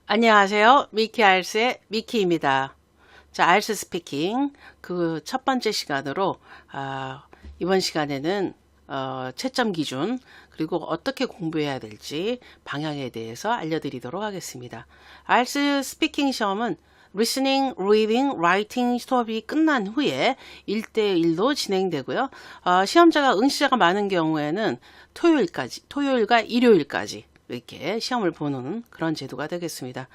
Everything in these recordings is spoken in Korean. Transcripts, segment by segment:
안녕하세요. 미키 알스의 미키입니다. 자, 알스 스피킹 그 첫 번째 시간으로 이번 시간에는 채점 기준 그리고 어떻게 공부해야 될지 방향에 대해서 알려드리도록 하겠습니다. 알스 스피킹 시험은 리스닝, 리딩, 라이팅 수업이 끝난 후에 1대1로 진행되고요. 시험자가 응시자가 많은 경우에는 토요일과 일요일까지 이렇게 시험을 보는 그런 제도가 되겠습니다.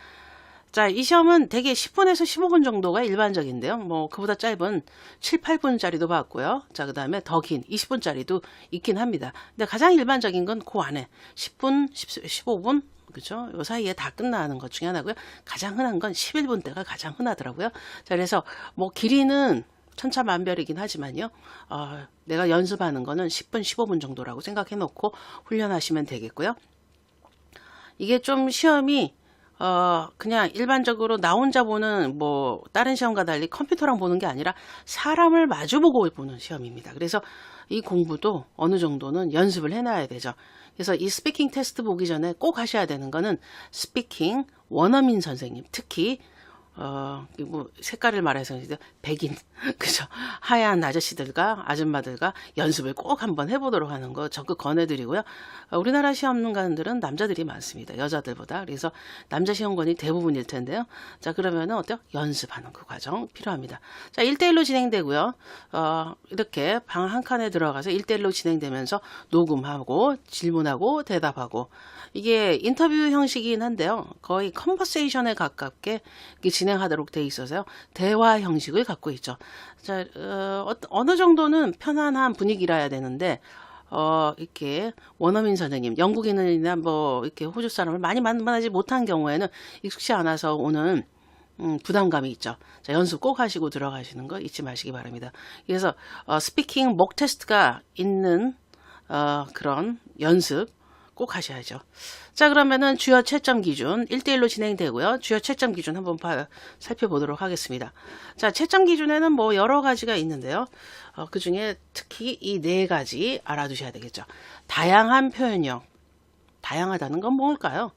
자, 이 시험은 대개 10분에서 15분 정도가 일반적인데요. 뭐, 그보다 짧은 7, 8분짜리도 봤고요. 자, 그 다음에 더 긴 20분짜리도 있긴 합니다. 근데 가장 일반적인 건 그 안에 10분, 15분, 그죠? 요 사이에 다 끝나는 것 중에 하나고요. 가장 흔한 건 11분대가 가장 흔하더라고요. 자, 그래서 뭐, 길이는 천차만별이긴 하지만요. 내가 연습하는 거는 10분, 15분 정도라고 생각해 놓고 훈련하시면 되겠고요. 이게 좀 시험이 그냥 일반적으로 나 혼자 보는 뭐 다른 시험과 달리 컴퓨터랑 보는 게 아니라 사람을 마주보고 보는 시험입니다. 그래서 이 공부도 어느 정도는 연습을 해놔야 되죠. 그래서 이 스피킹 테스트 보기 전에 꼭 하셔야 되는 거는 스피킹 원어민 선생님, 특히 뭐 색깔을 말해서 이제 백인 그죠, 하얀 아저씨들과 아줌마들과 연습을 꼭 한번 해보도록 하는 거 적극 권해드리고요. 우리나라 시험관들은 남자들이 많습니다, 여자들보다. 그래서 남자 시험관이 대부분일 텐데요. 자, 그러면은 어때요? 연습하는 그 과정 필요합니다. 자, 1대1로 진행되고요. 이렇게 방 한 칸에 들어가서 1대1로 진행되면서 녹음하고 질문하고 대답하고, 이게 인터뷰 형식이긴 한데요. 거의 컨버세이션에 가깝게 진행하도록 돼 있어서요. 대화 형식을 갖고 있죠. 자, 어느 정도는 편안한 분위기라야 되는데, 이렇게 원어민 선생님, 영국인이나 뭐 이렇게 호주 사람을 많이 만나지 못한 경우에는 익숙치 않아서 오는 부담감이 있죠. 자, 연습 꼭 하시고 들어가시는 거 잊지 마시기 바랍니다. 그래서 스피킹 목 테스트가 있는 그런 연습 꼭 하셔야죠. 자, 그러면은 주요 채점 기준 1대1로 진행되고요. 주요 채점 기준 한번 살펴보도록 하겠습니다. 자, 채점 기준에는 뭐 여러 가지가 있는데요. 그 중에 특히 이 네 가지 알아두셔야 되겠죠. 다양한 표현력. 다양하다는 건 뭘까요?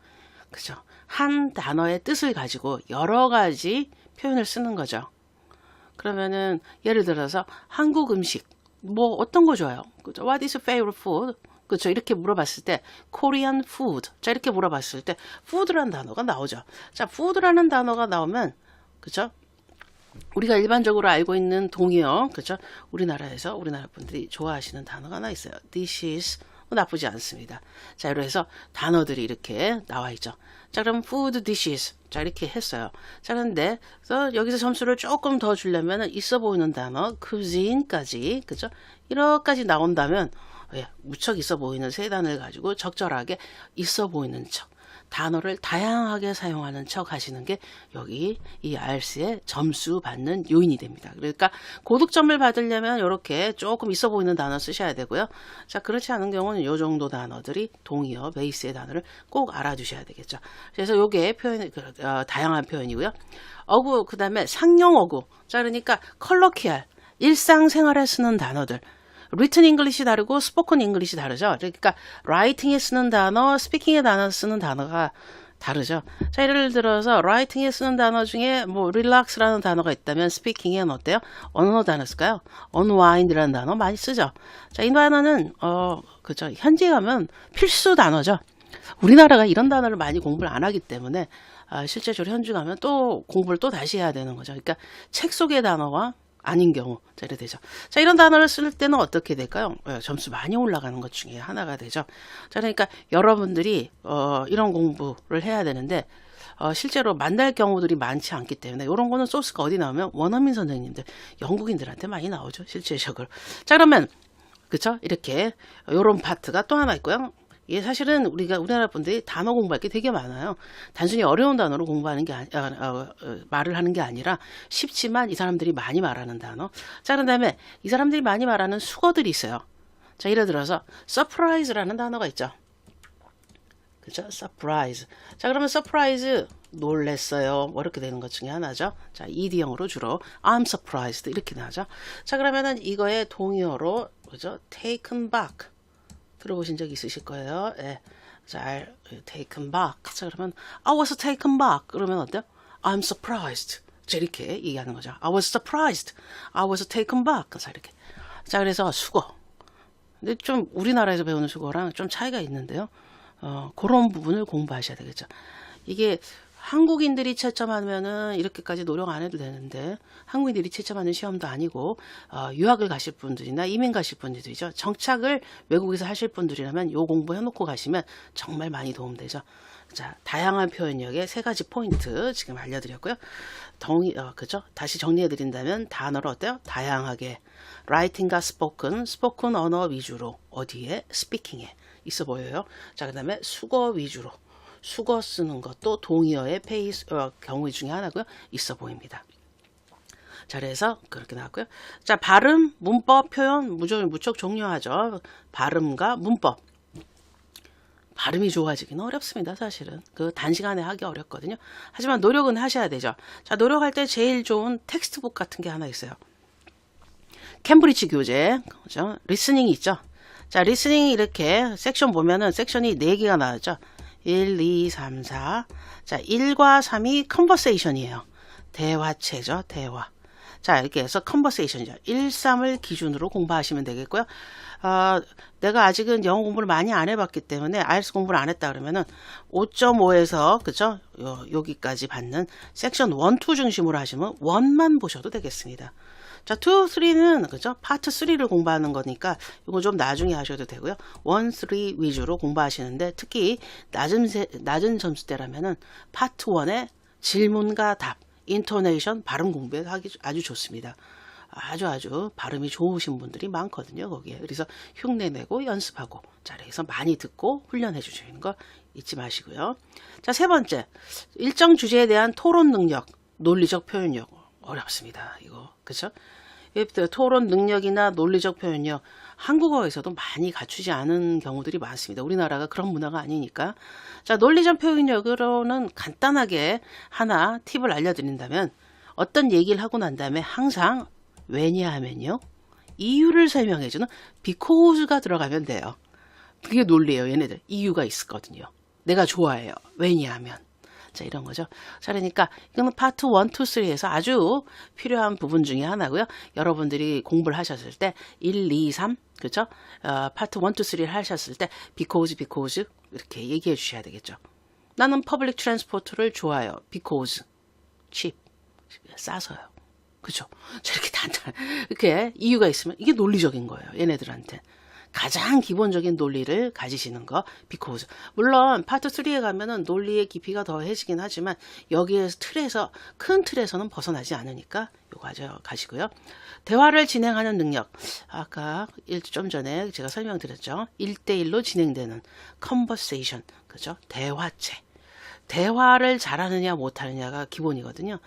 그죠? 한 단어의 뜻을 가지고 여러 가지 표현을 쓰는 거죠. 그러면은 예를 들어서 한국 음식 뭐 어떤 거 좋아요? 그죠? What is your favorite food? 그렇죠. 이렇게 물어봤을 때 Korean food. 자, 이렇게 물어봤을 때 food라는 단어가 나오죠. 자, food라는 단어가 나오면 그렇죠? 우리가 일반적으로 알고 있는 동의어, 그렇죠? 우리나라 분들이 좋아하시는 단어가 하나 있어요. dishes. 나쁘지 않습니다. 자, 이래서 단어들이 이렇게 나와 있죠. 자, 그럼 food dishes. 자, 이렇게 했어요. 자, 그런데 여기서 점수를 조금 더 주려면 있어 보이는 단어 cuisine까지, 그죠? 1어까지 나온다면 무척 있어 보이는 세 단어를 가지고 적절하게 있어 보이는 척, 단어를 다양하게 사용하는 척 하시는 게 여기 이 알스의 점수 받는 요인이 됩니다. 그러니까 고득점을 받으려면 이렇게 조금 있어 보이는 단어 쓰셔야 되고요. 자, 그렇지 않은 경우는 이 정도 단어들이 동의어 베이스의 단어를 꼭 알아두셔야 되겠죠. 그래서 요게 다양한 표현이고요. 어구, 그 다음에 상용 어구. 자, 그러니까 컬러키알, 일상생활에 쓰는 단어들. written English이 다르고 spoken English이 다르죠. 그러니까 writing에 쓰는 단어, speaking에 쓰는 단어가 다르죠. 자, 예를 들어서 writing에 쓰는 단어 중에 뭐 relax라는 단어가 있다면 speaking에는 어때요? 어느 단어 쓸까요? unwind라는 단어 많이 쓰죠. 자, 이 단어는 그죠. 현지에 가면 필수 단어죠. 우리나라가 이런 단어를 많이 공부를 안 하기 때문에 실제적으로 현지 가면 또 공부를 또 다시 해야 되는 거죠. 그러니까 책 속의 단어와 아닌 경우, 자, 이래 되죠. 자, 이런 단어를 쓸 때는 어떻게 될까요? 점수 많이 올라가는 것 중에 하나가 되죠. 자, 그러니까 여러분들이 이런 공부를 해야 되는데 실제로 만날 경우들이 많지 않기 때문에 이런 거는 소스가 어디 나오면 원어민 선생님들, 영국인들한테 많이 나오죠, 실제적으로. 자, 그러면 그쵸? 이렇게 이런 파트가 또 하나 있고요. 이게 사실은 우리나라 분들이 단어 공부할 게 되게 많아요. 단순히 어려운 단어로 공부하는 게 말을 하는 게 아니라 쉽지만 이 사람들이 많이 말하는 단어. 자, 그런 다음에 이 사람들이 많이 말하는 수어들이 있어요. 자, 예를 들어서 surprise라는 단어가 있죠. 그죠? surprise. 자, 그러면 surprise 놀랬어요. 뭐 이렇게 되는 것 중에 하나죠. 자, ed형으로 주로 I'm surprised 이렇게 나죠. 자, 그러면은 이거의 동의어로 그죠? taken back. 들어보신 적 있으실 거예요. 예. 자, taken back. 자, 그러면 I was taken back. 그러면 어때요? I'm surprised. 자, 이렇게 얘기하는 거죠. I was surprised. I was taken back. 자, 이렇게. 자, 그래서 수거. 근데 좀 우리나라에서 배우는 수거랑 좀 차이가 있는데요. 그런 부분을 공부하셔야 되겠죠. 이게 한국인들이 채점하면은 이렇게까지 노력 안 해도 되는데 한국인들이 채점하는 시험도 아니고 유학을 가실 분들이나 이민 가실 분들이죠. 정착을 외국에서 하실 분들이라면 요 공부 해놓고 가시면 정말 많이 도움되죠. 자, 다양한 표현력의 세 가지 포인트 지금 알려드렸고요. 그죠? 다시 정리해드린다면 단어로 어때요? 다양하게 writing과 spoken 언어 위주로 어디에? speaking에 있어 보여요. 자, 그 다음에 수거 위주로 수거 쓰는 것도 동의어의 경우 중에 하나고요. 있어 보입니다. 자, 그래서 그렇게 나왔고요. 자, 발음, 문법, 표현 무척 중요하죠. 발음과 문법. 발음이 좋아지기는 어렵습니다. 사실은 단시간에 하기 어렵거든요. 하지만 노력은 하셔야 되죠. 자, 노력할 때 제일 좋은 텍스트북 같은 게 하나 있어요. 캠브리지 교재, 그죠? 리스닝이 있죠. 자, 리스닝이 이렇게 섹션 보면은 섹션이 4개가 나왔죠. 1, 2, 3, 4. 자, 1과 3이 컨버세이션이에요. 대화체죠, 대화. 자, 이렇게 해서 컨버세이션이죠. 1, 3을 기준으로 공부하시면 되겠고요. 내가 아직은 영어 공부를 많이 안 해봤기 때문에 IELTS 공부를 안 했다 그러면은 5.5에서 그죠? 여기까지 받는 섹션 1, 2 중심으로 하시면 1만 보셔도 되겠습니다. 자, 2, 3는 그죠? 파트 3를 공부하는 거니까 이거 좀 나중에 하셔도 되고요. 1, 3 위주로 공부하시는데 특히 낮은 점수대라면은 파트 1의 질문과 답, 인토네이션, 발음 공부에 하기 아주 좋습니다. 아주 발음이 좋으신 분들이 많거든요, 거기에. 그래서 흉내내고 연습하고, 자, 그래서 많이 듣고 훈련해 주시는 거 잊지 마시고요. 자, 세 번째, 일정 주제에 대한 토론 능력, 논리적 표현력. 어렵습니다, 이거. 그쵸? 토론 능력이나 논리적 표현력, 한국어에서도 많이 갖추지 않은 경우들이 많습니다. 우리나라가 그런 문화가 아니니까. 자, 논리적 표현력으로는 간단하게 하나 팁을 알려드린다면, 어떤 얘기를 하고 난 다음에 항상 왜냐하면요, 이유를 설명해주는 because가 들어가면 돼요. 그게 논리예요. 얘네들 이유가 있거든요. 내가 좋아해요. 왜냐하면. 자, 이런 거죠. 자, 그러니까 이거는 파트 1, 2, 3에서 아주 필요한 부분 중에 하나고요. 여러분들이 공부를 하셨을 때 1, 2, 3 그죠? 파트 1, 2, 3를 하셨을 때 because 이렇게 얘기해 주셔야 되겠죠. 나는 퍼블릭 트랜스포트를 좋아해요. because cheap 싸서요. 그죠? 저렇게 이렇게 이유가 있으면 이게 논리적인 거예요. 얘네들한테. 가장 기본적인 논리를 가지시는 거, because. 물론 파트 3에 가면은 논리의 깊이가 더해지긴 하지만 여기에서 큰 틀에서는 벗어나지 않으니까 요거 가시고요. 대화를 진행하는 능력. 아까 좀 전에 제가 설명드렸죠. 1대1로 진행되는 conversation. 그죠? 대화체. 대화를 잘하느냐 못하느냐가 기본이거든요.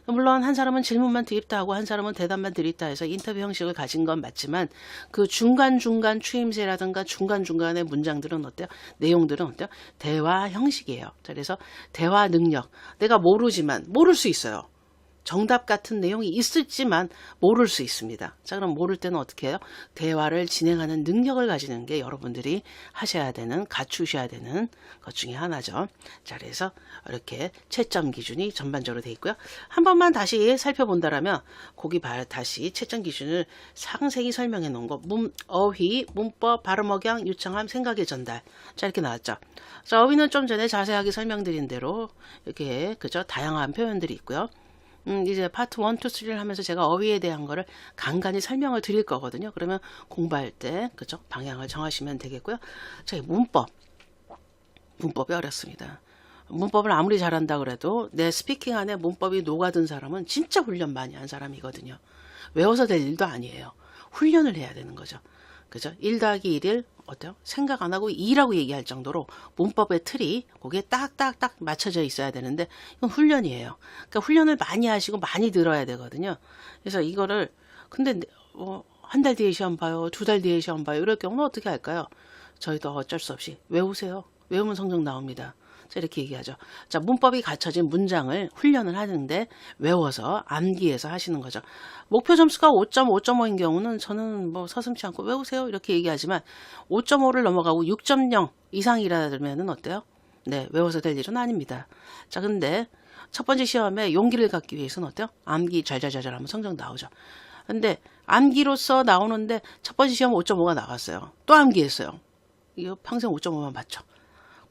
물론 한 사람은 질문만 드립다 하고 한 사람은 대답만 드립다 해서 인터뷰 형식을 가진 건 맞지만 그 중간중간 추임새라든가 중간중간의 문장들은 어때요? 내용들은 어때요? 대화 형식이에요. 그래서 대화 능력. 내가 모르지만 모를 수 있어요. 정답 같은 내용이 있을지만 모를 수 있습니다. 자, 그럼 모를 때는 어떻게 해요? 대화를 진행하는 능력을 가지는 게 여러분들이 갖추셔야 되는 것 중에 하나죠. 자, 그래서 이렇게 채점 기준이 전반적으로 되어 있고요. 한 번만 다시 살펴본다라면 거기 다시 채점 기준을 상세히 설명해 놓은 거. 어휘, 문법, 발음 억양, 유창함, 생각의 전달. 자, 이렇게 나왔죠. 자, 어휘는 좀 전에 자세하게 설명드린 대로 이렇게 그죠? 다양한 표현들이 있고요. 이제 파트 1, 2, 3를 하면서 제가 어휘에 대한 거를 간간히 설명을 드릴 거거든요. 그러면 공부할 때, 그죠? 방향을 정하시면 되겠고요. 자, 문법이 어렵습니다. 문법을 아무리 잘한다 그래도 내 스피킹 안에 문법이 녹아든 사람은 진짜 훈련 많이 한 사람이거든요. 외워서 될 일도 아니에요. 훈련을 해야 되는 거죠. 그죠? 1 더하기 1을 어때요? 생각 안 하고 2라고 얘기할 정도로 문법의 틀이 거기에 딱딱딱 맞춰져 있어야 되는데 이건 훈련이에요. 그러니까 훈련을 많이 하시고 많이 들어야 되거든요. 그래서 이거를 근데 한 달 뒤에 시험 봐요. 2달 뒤에 시험 봐요. 이럴 경우는 어떻게 할까요? 저희도 어쩔 수 없이 외우세요. 외우면 성적 나옵니다. 자, 이렇게 얘기하죠. 자, 문법이 갖춰진 문장을 훈련을 하는데 외워서 암기해서 하시는 거죠. 목표 점수가 5점, 5.5인 경우는 저는 뭐 서슴지 않고 외우세요 이렇게 얘기하지만 5.5를 넘어가고 6.0 이상이라면은 어때요? 네, 외워서 될 일은 아닙니다. 자, 근데 첫 번째 시험에 용기를 갖기 위해서는 어때요? 암기 잘잘잘잘 하면 성적 나오죠. 근데 암기로서 나오는데 첫 번째 시험 5.5가 나왔어요. 또 암기했어요. 이거 평생 5.5만 받죠.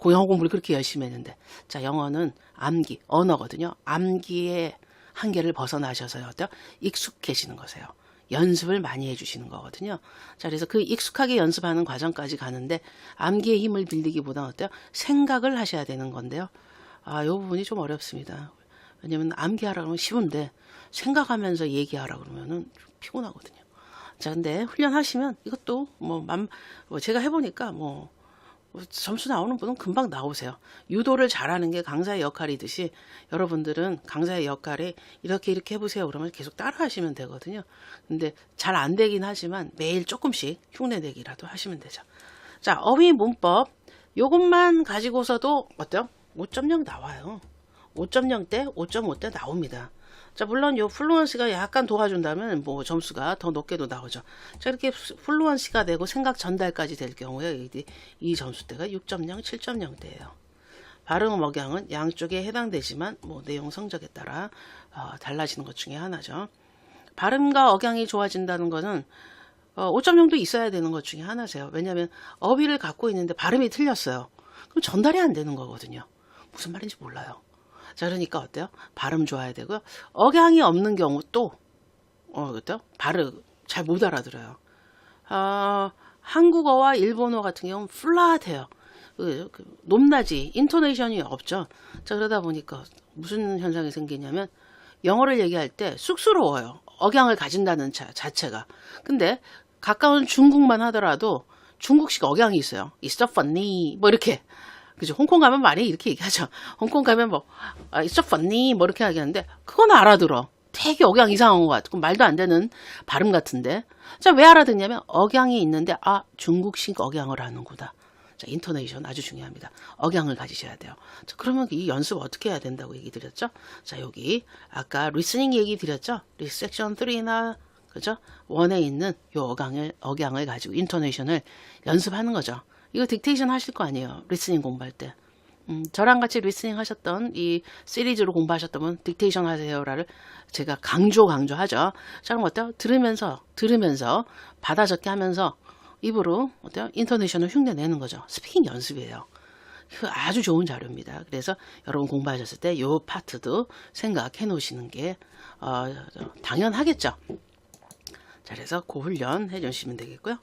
영어 공부를 그렇게 열심히 했는데. 자, 영어는 암기, 언어거든요. 암기의 한계를 벗어나셔서요. 어때요? 익숙해지는 거세요. 연습을 많이 해주시는 거거든요. 자, 그래서 그 익숙하게 연습하는 과정까지 가는데 암기의 힘을 빌리기보다 어때요? 생각을 하셔야 되는 건데요. 아, 이 부분이 좀 어렵습니다. 왜냐면 암기하라 그러면 쉬운데 생각하면서 얘기하라 그러면은 좀 피곤하거든요. 자, 근데 훈련하시면 이것도 뭐 제가 해보니까 뭐 점수 나오는 분은 금방 나오세요. 유도를 잘하는 게 강사의 역할이듯이 여러분들은 강사의 역할에 이렇게 해보세요 그러면 계속 따라 하시면 되거든요. 근데 잘 안 되긴 하지만 매일 조금씩 흉내내기라도 하시면 되죠. 자, 어휘 문법 요것만 가지고서도 어때요? 5.0 나와요. 5.0대 5.5대 나옵니다. 자, 물론 요 플루언시가 약간 도와준다면 뭐 점수가 더 높게도 나오죠. 자, 이렇게 플루언시가 되고 생각 전달까지 될 경우에 이 점수대가 6.0, 7.0대예요. 발음 억양은 양쪽에 해당되지만 뭐 내용 성적에 따라 달라지는 것 중에 하나죠. 발음과 억양이 좋아진다는 것은 5.0도 있어야 되는 것 중에 하나세요. 왜냐하면 어휘를 갖고 있는데 발음이 틀렸어요. 그럼 전달이 안 되는 거거든요. 무슨 말인지 몰라요. 자, 그러니까 어때요? 발음 좋아야 되고요. 억양이 없는 경우 또 어때요? 발음 잘 못 알아들어요. 한국어와 일본어 같은 경우는 플랫해요. 높낮이, 인토네이션이 없죠. 자, 그러다 보니까 무슨 현상이 생기냐면 영어를 얘기할 때 쑥스러워요. 억양을 가진다는 자체가. 근데 가까운 중국만 하더라도 중국식 억양이 있어요. It's so funny 뭐 이렇게. 그죠? 홍콩 가면 많이 이렇게 얘기하죠. 홍콩 가면 뭐 It's so funny 뭐 이렇게 하겠는데 그건 알아들어. 되게 억양 이상한 것 같고 말도 안 되는 발음 같은데. 자, 왜 알아듣냐면 억양이 있는데 중국식 억양을 하는구나. 자, 인토네이션 아주 중요합니다. 억양을 가지셔야 돼요. 자, 그러면 이 연습 어떻게 해야 된다고 얘기 드렸죠? 자, 여기 아까 리스닝 얘기 드렸죠? 섹션 3나 그죠? 원에 있는 요 억양을 가지고 인토네이션을 연습하는 거죠. 이거 딕테이션 하실 거 아니에요. 리스닝 공부할 때. 저랑 같이 리스닝 하셨던 이 시리즈로 공부하셨다면 딕테이션 하세요라를 제가 강조하죠. 자, 그럼 어때요? 들으면서 받아 적기 하면서 입으로 어때요? 인토네이션을 흉내내는 거죠. 스피킹 연습이에요. 아주 좋은 자료입니다. 그래서 여러분 공부하셨을 때 이 파트도 생각해 놓으시는 게 당연하겠죠. 자, 그래서 그 훈련 해주시면 되겠고요.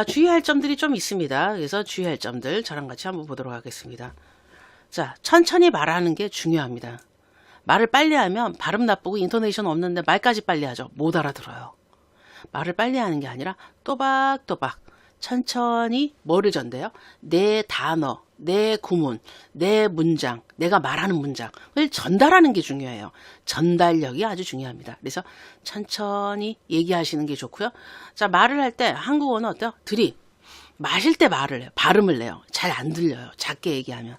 주의할 점들이 좀 있습니다. 그래서 주의할 점들 저랑 같이 한번 보도록 하겠습니다. 자, 천천히 말하는 게 중요합니다. 말을 빨리 하면 발음 나쁘고 인토네이션 없는데 말까지 빨리 하죠. 못 알아들어요. 말을 빨리 하는 게 아니라 또박또박 천천히 뭐를 전대요? 내 단어, 내 구문, 내 문장, 내가 말하는 문장을 전달하는 게 중요해요. 전달력이 아주 중요합니다. 그래서 천천히 얘기하시는 게 좋고요. 자, 말을 할 때 한국어는 어때요? 마실 때 말을 해요. 발음을 내요. 잘 안 들려요. 작게 얘기하면.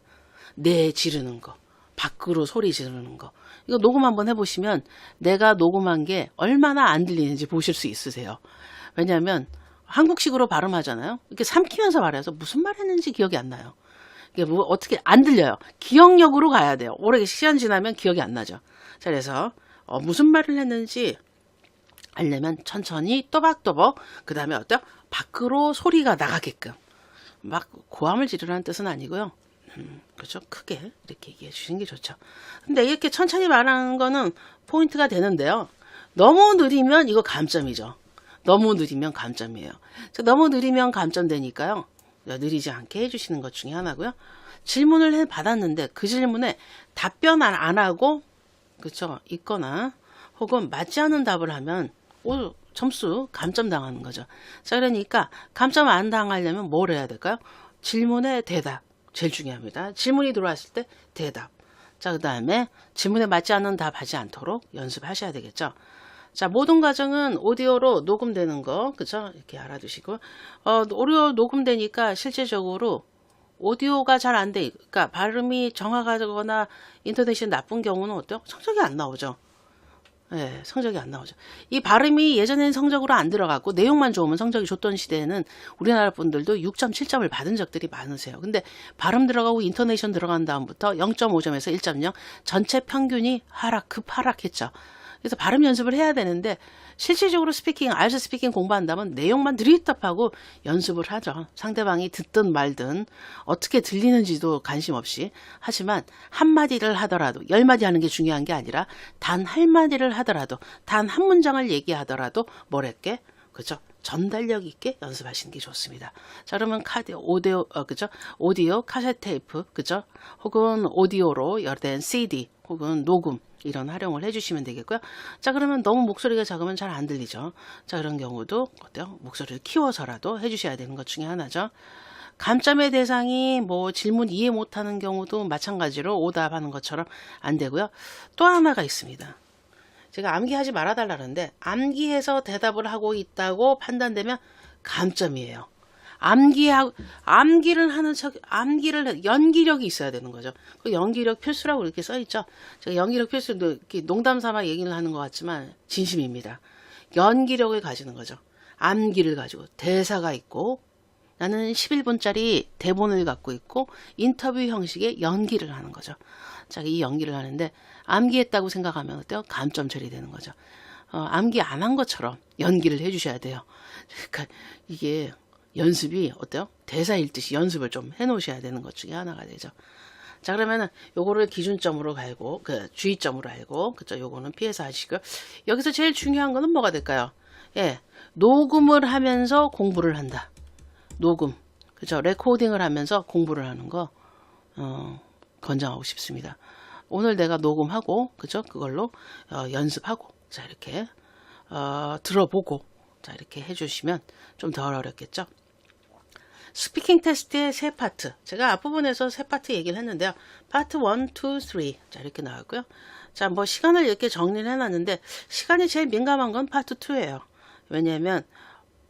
내 지르는 거, 밖으로 소리 지르는 거. 이거 녹음 한번 해보시면 내가 녹음한 게 얼마나 안 들리는지 보실 수 있으세요. 왜냐하면 한국식으로 발음하잖아요. 이렇게 삼키면서 말해서 무슨 말 했는지 기억이 안 나요. 이게 뭐 어떻게 안 들려요. 기억력으로 가야 돼요. 오래 시간 지나면 기억이 안 나죠. 자, 그래서 무슨 말을 했는지 알려면 천천히 또박또박 그 다음에 어때요? 밖으로 소리가 나가게끔 막 고함을 지르라는 뜻은 아니고요. 그렇죠. 크게 이렇게 얘기해 주시는 게 좋죠. 근데 이렇게 천천히 말하는 거는 포인트가 되는데요. 너무 느리면 이거 감점이죠. 너무 느리면 감점이에요. 너무 느리면 감점되니까요. 느리지 않게 해주시는 것 중에 하나고요. 질문을 받았는데 그 질문에 답변 안 하고 그렇죠. 있거나 혹은 맞지 않은 답을 하면 점수 감점 당하는 거죠. 자, 그러니까 감점 안 당하려면 뭘 해야 될까요? 질문에 대답 제일 중요합니다. 질문이 들어왔을 때 대답. 자, 그 다음에 질문에 맞지 않는 답 하지 않도록 연습하셔야 되겠죠. 자, 모든 과정은 오디오로 녹음되는 거, 그쵸? 이렇게 알아두시고, 오디오 녹음되니까 실제적으로 오디오가 잘 안 돼. 그러니까 발음이 정확하거나 인토네이션 나쁜 경우는 어때요? 성적이 안 나오죠. 예, 성적이 안 나오죠. 이 발음이 예전에는 성적으로 안 들어갔고 내용만 좋으면 성적이 좋던 시대에는 우리나라 분들도 6점, 7점을 받은 적들이 많으세요. 근데 발음 들어가고 인토네이션 들어간 다음부터 0.5점에서 1.0 전체 평균이 급하락했죠. 그래서 발음 연습을 해야 되는데 실질적으로 스피킹, 알스 스피킹 공부한다면 내용만 드립답하고 연습을 하죠. 상대방이 듣든 말든 어떻게 들리는지도 관심 없이. 하지만 한마디를 하더라도 10마디 하는 게 중요한 게 아니라 단 한마디를 하더라도 단 한 문장을 얘기하더라도 뭐랄게 그죠? 전달력 있게 연습하시는 게 좋습니다. 자, 그러면 오디오, 그죠? 오디오, 카세트 테이프, 그죠? 혹은 오디오로 열된 CD, 혹은 녹음, 이런 활용을 해주시면 되겠고요. 자, 그러면 너무 목소리가 작으면 잘 안 들리죠. 자, 그런 경우도 어때요? 목소리를 키워서라도 해주셔야 되는 것 중에 하나죠. 감점의 대상이 뭐 질문 이해 못하는 경우도 마찬가지로 오답하는 것처럼 안 되고요. 또 하나가 있습니다. 제가 암기하지 말아달라는데 암기해서 대답을 하고 있다고 판단되면 감점이에요. 암기를 하는 연기력이 있어야 되는 거죠. 그 연기력 필수라고 이렇게 써 있죠. 제가 연기력 필수도 이렇게 농담 삼아 얘기를 하는 것 같지만 진심입니다. 연기력을 가지는 거죠. 암기를 가지고 대사가 있고 나는 11분짜리 대본을 갖고 있고 인터뷰 형식의 연기를 하는 거죠. 자, 이 연기를 하는데 암기했다고 생각하면 어때요? 감점 처리되는 거죠. 암기 안 한 것처럼 연기를 해주셔야 돼요. 그러니까 이게 연습이 어때요? 대사 읽듯이 연습을 좀 해놓으셔야 되는 것 중에 하나가 되죠. 자, 그러면은 요거를 기준점으로 알고 주의점으로 알고 그죠? 요거는 피해서 하시고요. 여기서 제일 중요한 거는 뭐가 될까요? 예, 녹음을 하면서 공부를 한다. 녹음, 그죠? 레코딩을 하면서 공부를 하는 거 권장하고 싶습니다. 오늘 내가 녹음하고 그죠? 그걸로 연습하고 자 이렇게 들어보고 자 이렇게 해주시면 좀 덜 어렵겠죠? 스피킹 테스트의 세 파트. 제가 앞부분에서 세 파트 얘기를 했는데요. 파트 1, 2, 3. 자, 이렇게 나왔고요. 자, 뭐 시간을 이렇게 정리를 해놨는데 시간이 제일 민감한 건 파트 2예요. 왜냐하면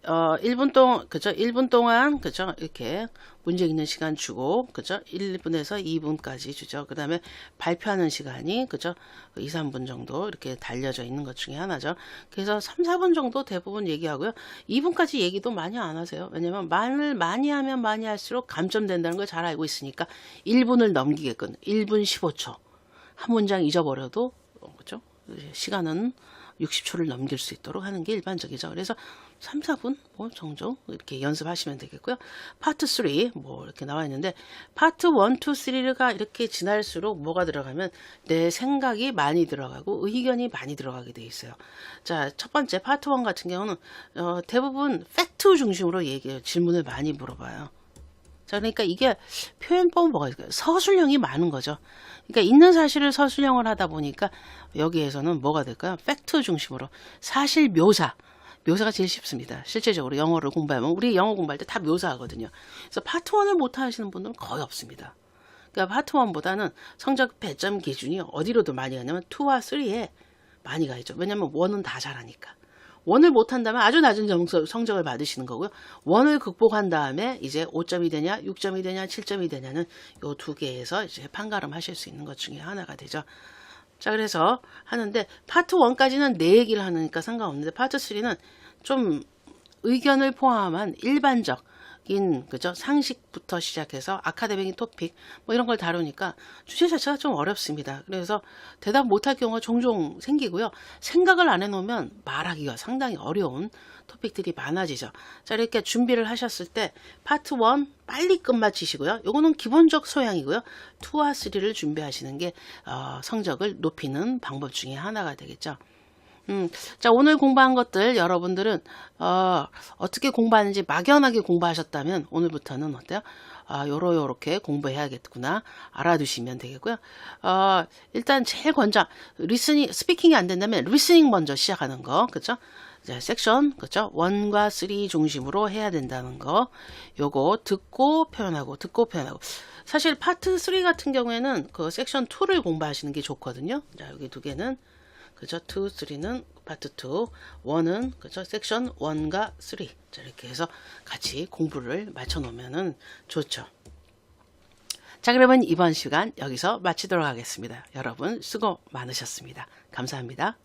1분 동안, 그죠? 1분 동안, 그죠? 이렇게 문제 읽는 시간 주고, 그죠? 1분에서 2분까지 주죠. 그 다음에 발표하는 시간이, 그죠? 2, 3분 정도 이렇게 달려져 있는 것 중에 하나죠. 그래서 3, 4분 정도 대부분 얘기하고요. 2분까지 얘기도 많이 안 하세요. 왜냐면 말을 많이 하면 많이 할수록 감점된다는 걸 잘 알고 있으니까 1분을 넘기게끔 1분 15초. 한 문장 잊어버려도, 그죠? 시간은 60초를 넘길 수 있도록 하는 게 일반적이죠. 그래서 3, 4분 뭐 종종 이렇게 연습하시면 되겠고요. 파트 3 뭐 이렇게 나와 있는데 파트 1, 2, 3가 이렇게 지날수록 뭐가 들어가면 내 생각이 많이 들어가고 의견이 많이 들어가게 돼 있어요. 자, 첫 번째 파트 1 같은 경우는 대부분 팩트 중심으로 질문을 많이 물어봐요. 자, 그러니까 이게 표현법은 뭐가 있을까요? 서술형이 많은 거죠. 그러니까 있는 사실을 서술형을 하다 보니까 여기에서는 뭐가 될까요? 팩트 중심으로 사실 묘사가 제일 쉽습니다. 실제적으로 영어를 공부하면 우리 영어 공부할 때 다 묘사하거든요. 그래서 파트 1을 못 하시는 분들은 거의 없습니다. 그러니까 파트 1보다는 성적 배점 기준이 어디로도 많이 가냐면 2와 3에 많이 가죠. 왜냐면 1은 다 잘하니까. 원을 못한다면 아주 낮은 성적을 받으시는 거고요. 원을 극복한 다음에 이제 5점이 되냐, 6점이 되냐, 7점이 되냐는 요 두 개에서 이제 판가름 하실 수 있는 것 중에 하나가 되죠. 자, 그래서 하는데 파트 1까지는 내 얘기를 하니까 상관없는데 파트 3는 좀 의견을 포함한 일반적인 그죠? 상식부터 시작해서 아카데믹 토픽 뭐 이런 걸 다루니까 주제 자체가 좀 어렵습니다. 그래서 대답 못할 경우가 종종 생기고요. 생각을 안 해놓으면 말하기가 상당히 어려운 토픽들이 많아지죠. 자, 이렇게 준비를 하셨을 때 파트 1 빨리 끝마치시고요. 요거는 기본적 소양이고요. 2와 3를 준비하시는 게 성적을 높이는 방법 중에 하나가 되겠죠. 자, 오늘 공부한 것들 여러분들은 어떻게 공부하는지 막연하게 공부하셨다면 오늘부터는 어때요? 요렇게 공부해야겠구나 알아두시면 되겠고요. 일단 제일 스피킹이 안 된다면 리스닝 먼저 시작하는 거, 그죠? 자, 섹션, 그죠? 1과 3 중심으로 해야 된다는 거. 요거 듣고 표현하고. 사실 파트 3 같은 경우에는 그 섹션 2를 공부하시는 게 좋거든요. 자, 여기 두 개는 그죠? 2, 3는 파트 2, 1은 그죠? 섹션 1과 3. 자, 이렇게 해서 같이 공부를 맞춰 놓으면은 좋죠. 자, 그러면 이번 시간 여기서 마치도록 하겠습니다. 여러분 수고 많으셨습니다. 감사합니다.